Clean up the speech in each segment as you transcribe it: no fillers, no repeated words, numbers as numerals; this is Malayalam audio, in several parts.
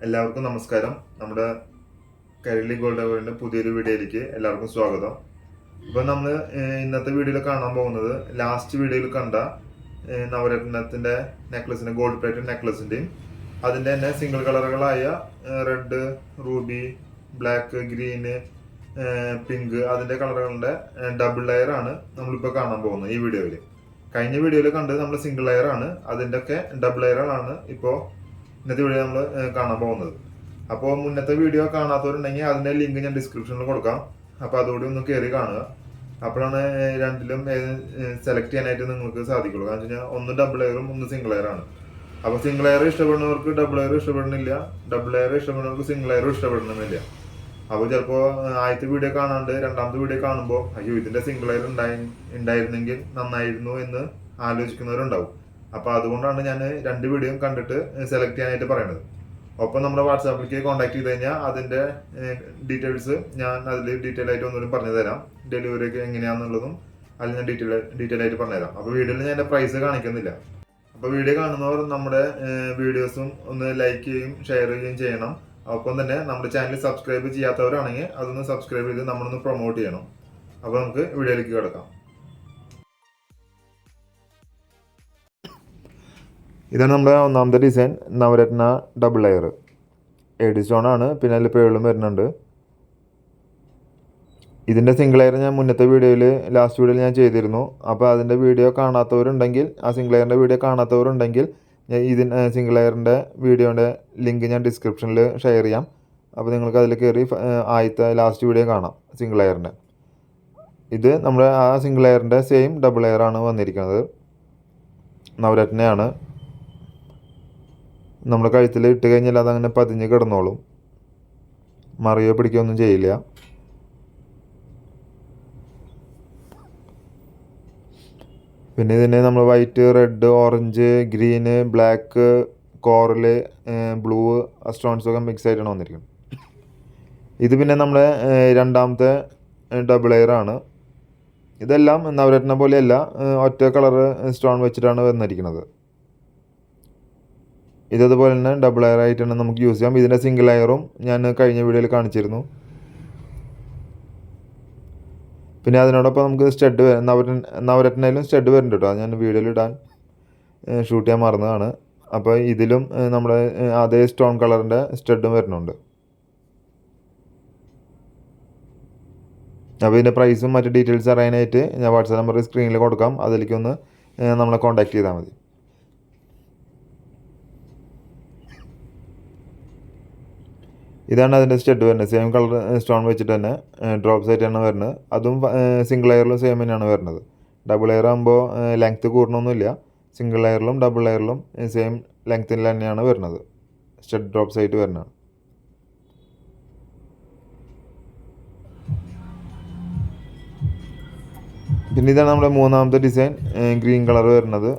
എല്ലാവർക്കും നമസ്കാരം. നമ്മുടെ കൈരളി ഗോൾഡ് അവാർഡിന്റെ പുതിയൊരു വീഡിയോയിലേക്ക് എല്ലാവർക്കും സ്വാഗതം. ഇപ്പൊ നമ്മൾ ഇന്നത്തെ വീഡിയോയിൽ കാണാൻ പോകുന്നത് ലാസ്റ്റ് വീഡിയോയിൽ കണ്ട നവരത്നത്തിന്റെ നെക്ലസിന്റെ ഗോൾഡ് പ്ലേറ്റഡ് നെക്ലസിന്റെയും അതിന്റെ തന്നെ സിംഗിൾ കളറുകളായ red, ruby, black, green, pink അതിന്റെ കളറുകളുടെ ഡബിൾ ലെയർ ആണ് നമ്മളിപ്പോൾ കാണാൻ പോകുന്നത് ഈ വീഡിയോയിൽ. കഴിഞ്ഞ വീഡിയോയിൽ കണ്ടത് നമ്മൾ സിംഗിൾ ലെയർ ആണ്, അതിന്റെ ഒക്കെ ഡബിൾ ലെയറുകളാണ് ഇപ്പോൾ ഇന്നത്തെ വീഡിയോ നമ്മൾ കാണാൻ പോകുന്നത്. അപ്പോൾ മുന്നത്തെ വീഡിയോ കാണാത്തവരുണ്ടെങ്കിൽ അതിന്റെ ലിങ്ക് ഞാൻ ഡിസ്ക്രിപ്ഷനിൽ കൊടുക്കാം. അപ്പോൾ അതുകൂടി ഒന്ന് കയറി കാണുക. അപ്പോഴാണ് രണ്ടിലും സെലക്ട് ചെയ്യാനായിട്ട് നിങ്ങൾക്ക് സാധിക്കുള്ളൂ. കാരണം വെച്ച് കഴിഞ്ഞാൽ ഒന്ന് ഡബിൾ ലെയറും ഒന്ന് സിംഗിൾ ലെയർ ആണ്. അപ്പോൾ സിംഗിൾ ലെയർ ഇഷ്ടപ്പെടുന്നവർക്ക് ഡബിൾ ലെയർ ഇഷ്ടപ്പെടുന്നില്ല, ഡബിൾ ലെയർ ഇഷ്ടപ്പെടുന്നവർക്ക് സിംഗിൾ ലെയറും ഇഷ്ടപ്പെടുന്നില്ല. അപ്പോൾ ചിലപ്പോൾ ആദ്യത്തെ വീഡിയോ കാണാണ്ട് രണ്ടാമത്തെ വീഡിയോ കാണുമ്പോൾ അയ്യോ ഇതിന്റെ സിംഗിൾ ലെയർ ഉണ്ടായിരുന്നെങ്കിൽ നന്നായിരുന്നു എന്ന് ആലോചിക്കുന്നവരുണ്ടാവും. അപ്പോൾ അതുകൊണ്ടാണ് ഞാൻ രണ്ട് വീഡിയോയും കണ്ടിട്ട് സെലക്ട് ചെയ്യാനായിട്ട് പറയുന്നത്. ഒപ്പം നമ്മുടെ വാട്സാപ്പിലേക്ക് കോൺടാക്ട് ചെയ്ത് കഴിഞ്ഞാൽ അതിന്റെ ഡീറ്റെയിൽസ് ഞാൻ അതിൽ ഡീറ്റെയിൽ ആയിട്ട് ഒന്നുകൂടി പറഞ്ഞു തരാം. ഡെലിവറി ഒക്കെ എങ്ങനെയാണെന്നുള്ളതും അതിൽ ഞാൻ ഡീറ്റെയിൽ ആയിട്ട് പറഞ്ഞുതരാം. അപ്പോൾ വീഡിയോയിൽ ഞാൻ എൻ്റെ പ്രൈസ് കാണിക്കുന്നില്ല. അപ്പോൾ വീഡിയോ കാണുന്നവർ നമ്മുടെ വീഡിയോസും ഒന്ന് ലൈക്ക് ചെയ്യുകയും ഷെയർ ചെയ്യുകയും ചെയ്യണം. ഒപ്പം തന്നെ നമ്മുടെ ചാനൽ സബ്സ്ക്രൈബ് ചെയ്യാത്തവരാണെങ്കിൽ അതൊന്ന് സബ്സ്ക്രൈബ് ചെയ്ത് നമ്മളൊന്ന് പ്രൊമോട്ട് ചെയ്യണം. അപ്പോൾ നമുക്ക് വീഡിയോയിലേക്ക് കിടക്കാം. ഇതാണ് നമ്മുടെ ഒന്നാമത്തെ design, Navaratna double layer AD stone ആണ്. പിന്നെ അതിൽ പേളും വരുന്നുണ്ട്. ഇതിൻ്റെ സിംഗിൾ ലെയർ ഞാൻ മുന്നത്തെ വീഡിയോയിൽ ലാസ്റ്റ് വീഡിയോയിൽ ഞാൻ ചെയ്തിരുന്നു. അപ്പോൾ അതിൻ്റെ വീഡിയോ കാണാത്തവരുണ്ടെങ്കിൽ, ആ സിംഗിൾ ലെയറിൻ്റെ വീഡിയോ കാണാത്തവരുണ്ടെങ്കിൽ സിംഗിൾ ലെയറിൻ്റെ വീഡിയോൻ്റെ ലിങ്ക് ഞാൻ ഡിസ്ക്രിപ്ഷനിൽ ഷെയർ ചെയ്യാം. അപ്പോൾ നിങ്ങൾക്ക് അതിൽ കയറി ആദ്യത്തെ ലാസ്റ്റ് വീഡിയോ കാണാം സിംഗിൾ ലെയറിൻ്റെ. ഇത് നമ്മുടെ ആ സിംഗിൾ ലെയറിൻ്റെ സെയിം ഡബിൾ ലെയർ ആണ് വന്നിരിക്കുന്നത്. നവരത്നയാണ്. നമ്മൾ കഴുത്തിൽ ഇട്ട് കഴിഞ്ഞാൽ അതങ്ങനെ പതിഞ്ഞ് കിടന്നോളും, മറിയോ പിടിക്കുകയൊന്നും ചെയ്യില്ല. പിന്നെ ഇതിന് നമ്മൾ white, red, orange, green, black, coral, blue സ്റ്റോൺസൊക്കെ മിക്സ് ആയിട്ടാണ് വന്നിരിക്കുന്നത്. ഇത് പിന്നെ നമ്മുടെ രണ്ടാമത്തെ ഡബിൾ ലെയർ ആണ്. ഇതെല്ലാം നവരത്ന പോലെയല്ല, ഒറ്റ കളർ സ്റ്റോൺ വെച്ചിട്ടാണ് വന്നിരിക്കുന്നത്. ഇതേപോലെ തന്നെ ഡബിൾ ലെയർ ആയിട്ടാണ് നമുക്ക് യൂസ് ചെയ്യാം. ഇതിൻ്റെ സിംഗിൾ ലെയറും ഞാൻ കഴിഞ്ഞ വീഡിയോയിൽ കാണിച്ചിരുന്നു. പിന്നെ അതിനോടൊപ്പം നമുക്ക് സ്റ്റഡ് നവരത്നയിലും സ്റ്റഡ് വരുന്നുണ്ട് കേട്ടോ. ഞാൻ വീഡിയോയിൽ ഇടാൻ ഷൂട്ട് ചെയ്യാൻ മറന്നതാണ്. അപ്പോൾ ഇതിലും നമ്മുടെ അതേ സ്റ്റോൺ കളറിൻ്റെ സ്റ്റഡും വരുന്നുണ്ട്. അപ്പോൾ ഇതിൻ്റെ പ്രൈസും മറ്റ് ഡീറ്റെയിൽസ് അറിയാനായിട്ട് ഞാൻ വാട്സാപ്പ് നമ്പർ സ്ക്രീനിൽ കൊടുക്കാം. അതിലേക്കൊന്ന് നമ്മളെ കോൺടാക്ട് ചെയ്താൽ മതി. ഇതാണ് അതിൻ്റെ സ്റ്റഡ് വരുന്നത്. സെയിം കളർ സ്റ്റോൺ വെച്ചിട്ട് തന്നെ ഡ്രോപ്സ് ആയിട്ടാണ് വരുന്നത്. അതും സിംഗിൾ ലെയറിലും സെയിം തന്നെയാണ് വരുന്നത്. ഡബിൾ ലെയർ ആകുമ്പോൾ ലെങ്ത്ത് കൂടണമൊന്നുമില്ല. സിംഗിൾ ലെയറിലും ഡബിൾ ലെയറിലും സെയിം ലെങ്ത്തിൽ തന്നെയാണ് വരുന്നത്. സ്റ്റഡ് ഡ്രോപ്സ് ആയിട്ട് വരുന്നതാണ്. പിന്നെ ഇതാണ് നമ്മുടെ മൂന്നാമത്തെ ഡിസൈൻ, ഗ്രീൻ കളർ വരുന്നത്.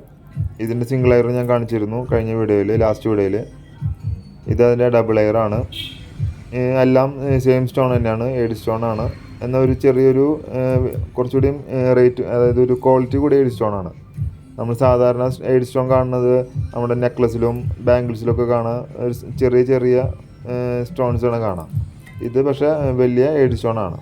ഇതിൻ്റെ സിംഗിൾ ലെയർ ഞാൻ കാണിച്ചിരുന്നു കഴിഞ്ഞ വീഡിയോയിൽ, ലാസ്റ്റ് വീഡിയോയിൽ. ഇതതിൻ്റെ ഡബിൾ ലെയർ ആണ്. എല്ലാം സെയിം സ്റ്റോൺ തന്നെയാണ്, എഡി സ്റ്റോൺ ആണ്. എന്നാൽ ഒരു ചെറിയൊരു കുറച്ചുകൂടിയും റേറ്റ്, അതായത് ഒരു ക്വാളിറ്റി കൂടി എഡി സ്റ്റോൺ ആണ്. നമ്മൾ സാധാരണ എഡി സ്റ്റോൺ കാണുന്നത് നമ്മുടെ നെക്ലസിലും ബാംഗിൾസിലൊക്കെ കാണാം, ചെറിയ ചെറിയ സ്റ്റോൺസാണ് കാണാം. ഇത് പക്ഷേ വലിയ എഡി സ്റ്റോൺ ആണ്,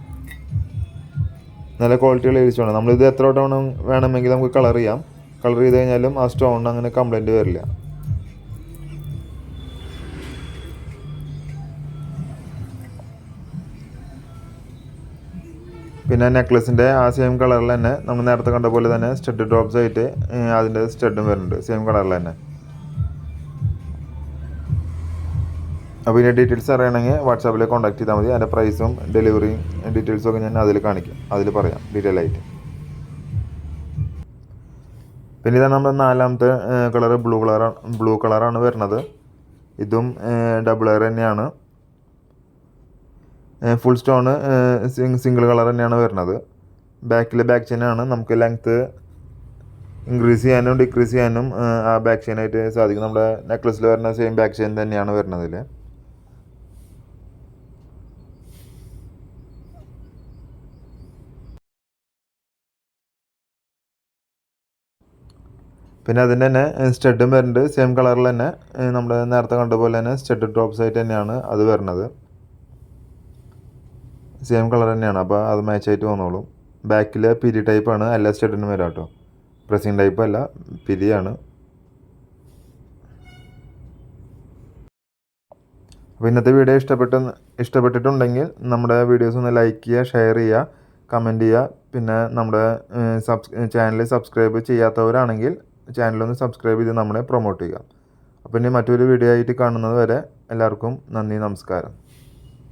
നല്ല ക്വാളിറ്റിയുള്ള എഡി സ്റ്റോൺ ആണ്. നമ്മളിത് എത്ര വട്ടം വേണമെങ്കിൽ നമുക്ക് കളർ ചെയ്യാം. കളർ ചെയ്ത് കഴിഞ്ഞാലും ആ സ്റ്റോണിന് അങ്ങനെ കംപ്ലൈൻറ്റ് വരില്ല. പിന്നെ നെക്ലസിൻ്റെ ആ സെയിം കളറിൽ തന്നെ നമ്മൾ നേരത്തെ കണ്ട പോലെ തന്നെ സ്റ്റഡ് ഡ്രോപ്സ് ആയിട്ട് അതിൻ്റെ സ്റ്റഡും വരുന്നുണ്ട് സെയിം കളറിൽ തന്നെ. അപ്പോൾ ഇതിൻ്റെ ഡീറ്റെയിൽസ് അറിയണമെങ്കിൽ വാട്സാപ്പിൽ കോൺടാക്ട് ചെയ്താൽ മതി. അതിൻ്റെ പ്രൈസും ഡെലിവറിയും ഡീറ്റെയിൽസും ഒക്കെ ഞാൻ അതിൽ കാണിക്കും, അതിൽ പറയാം ഡീറ്റെയിൽ ആയിട്ട്. പിന്നെ ഇതാണ് നമ്മുടെ നാലാമത്തെ കളർ, ബ്ലൂ കളറാണ് വരുന്നത്. ഇതും ഡബിൾ ലെയർ തന്നെയാണ്. ഫുൾ സ്റ്റോണ് സിംഗിൾ കളർ തന്നെയാണ് വരുന്നത്. ബാക്ക് ചെയിനാണ്. നമുക്ക് ലെങ്ത്ത് ഇൻക്രീസ് ചെയ്യാനും ഡിക്രീസ് ചെയ്യാനും ആ ബാക്ക് ചെയിനായിട്ട് സാധിക്കും. നമ്മുടെ നെക്ലസിൽ വരുന്ന സെയിം ബാക്ക് ചെയിൻ തന്നെയാണ് വരുന്നതിൽ. പിന്നെ അതിൻ്റെ തന്നെ സ്റ്റഡും വരുന്നുണ്ട്. സെയിം കളറിൽ തന്നെ നമ്മൾ നേരത്തെ കണ്ട പോലെ തന്നെ സ്റ്റഡ് ഡ്രോപ്സ് ആയിട്ട് തന്നെയാണ് അത് വരുന്നത്. സെയിം കളർ തന്നെയാണ്, അപ്പോൾ അത് മാച്ചായിട്ട് വന്നോളും. ബാക്കിൽ പിരി ടൈപ്പാണ് എല്ലാ സ്റ്റഡിനും വരാം കേട്ടോ. പ്രസിങ് ടൈപ്പ് അല്ല, പിരിയാണ്. അപ്പോൾ ഇന്നത്തെ വീഡിയോ ഇഷ്ടപ്പെട്ടിട്ടുണ്ടെങ്കിൽ നമ്മുടെ വീഡിയോസ് ഒന്ന് ലൈക്ക് ചെയ്യുക, ഷെയർ ചെയ്യുക, കമൻറ്റ് ചെയ്യുക. പിന്നെ നമ്മുടെ ചാനൽ സബ്സ്ക്രൈബ് ചെയ്യാത്തവരാണെങ്കിൽ ചാനലൊന്ന് സബ്സ്ക്രൈബ് ചെയ്ത് നമ്മളെ പ്രൊമോട്ട് ചെയ്യുക. അപ്പോൾ ഇനി മറ്റൊരു വീഡിയോ ആയിട്ട് കാണുന്നത് വരെ എല്ലാവർക്കും നന്ദി, നമസ്കാരം.